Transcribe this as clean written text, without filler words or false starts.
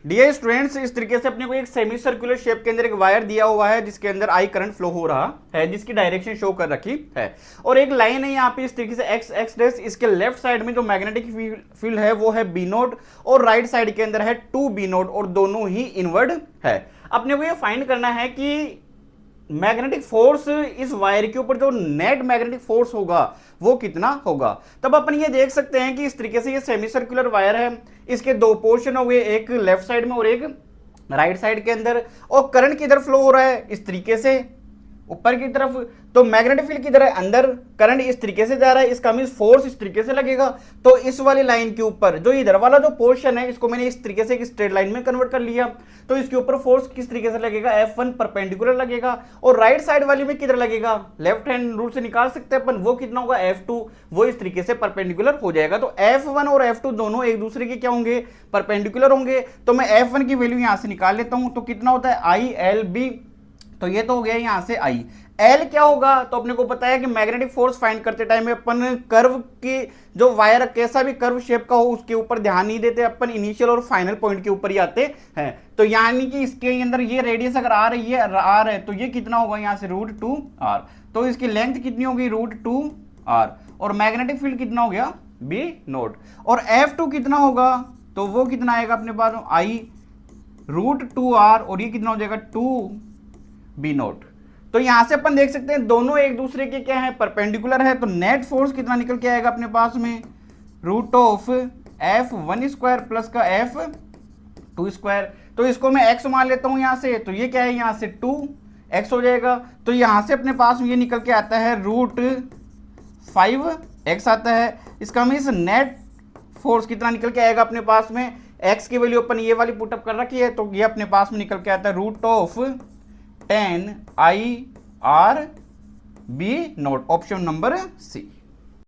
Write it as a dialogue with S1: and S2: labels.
S1: Dear students, इस तरीके से अपने को एक सेमी सर्कुलर शेप के अंदर एक वायर दिया हुआ है जिसके अंदर आई करंट फ्लो हो रहा है, जिसकी डायरेक्शन शो कर रखी है, और एक लाइन है यहाँ पे इस तरीके से एक्स एक्स डैश। इसके लेफ्ट साइड में जो मैग्नेटिक फील्ड है वो है बी नोट, और राइट साइड के अंदर है 2 बी नोट, और दोनों ही इनवर्ड है। अपने को ये फाइंड करना है कि मैग्नेटिक फोर्स इस वायर के ऊपर जो नेट मैग्नेटिक फोर्स होगा वो कितना होगा। तब अपन ये देख सकते हैं कि इस तरीके से ये सेमी सर्कुलर वायर है, इसके दो पोर्शन हो गए, एक लेफ्ट साइड में और एक राइट साइड के अंदर, और करंट किधर फ्लो हो रहा है इस तरीके से ऊपर की तरफ, तो मैग्नेटिक फील्ड किधर है अंदर, करंट इस तरीके से जा रहा है, इसका मींस फोर्स इस तरीके से लगेगा। तो इस वाली लाइन के ऊपर जो इधर वाला जो पोर्शन है इसको मैंने इस तरीके से एक स्ट्रेट लाइन में कन्वर्ट कर लिया, तो इसके ऊपर फोर्स किस तरीके से लगेगा, F1 परपेंडिकुलर लगेगा, और राइट साइड वाली में किधर लगेगा, लेफ्ट हैंड रूल से निकाल सकते हैं अपन, वो कितना होगा F2, वो इस तरीके से परपेंडिकुलर हो जाएगा। तो F1 और F2 दोनों एक दूसरे के क्या होंगे, परपेंडिकुलर होंगे। तो मैं F1 की वैल्यू यहां से निकाल लेता हूं, तो कितना होता है ILB, तो ये तो हो गया यहां से I। एल क्या होगा, तो अपने को पता है कि मैग्नेटिक फोर्स फाइंड करते टाइम में अपन कर्व की जो वायर कैसा भी कर्व शेप का हो उसके ऊपर ध्यान नहीं देते, अपन इनिशियल और फाइनल पॉइंट के ऊपर ही आते हैं। तो यानी कि इसके अंदर ये रेडियस अगर आ रही है आर है, तो ये कितना होगा यहाँ से √2r, तो इसकी लेंथ कितनी होगी √2r, और मैग्नेटिक फील्ड कितना हो गया बी नोट, और F2 कितना होगा, तो वो कितना आएगा अपने पास I√2r, और ये कितना हो जाएगा 2 बी नोट। तो यहां से अपन देख सकते हैं दोनों एक दूसरे के क्या है, परपेंडिकुलर है। तो नेट फोर्स कितना निकल के आएगा अपने पास में √F1² प्लस का F2²। तो इसको मैं x मान लेता हूं यहां से, तो ये क्या है यहां से 2x हो जाएगा। तो यहां से अपने पास ये निकल के आता है √5x आता है। इसका मीन्स नेट फोर्स कितना निकल के आएगा अपने पास में, x की वैल्यू अपन ये वाली पुटअप कर रखी है, तो ये अपने पास में निकल के आता है √10 IRB नोट, ऑप्शन नंबर सी।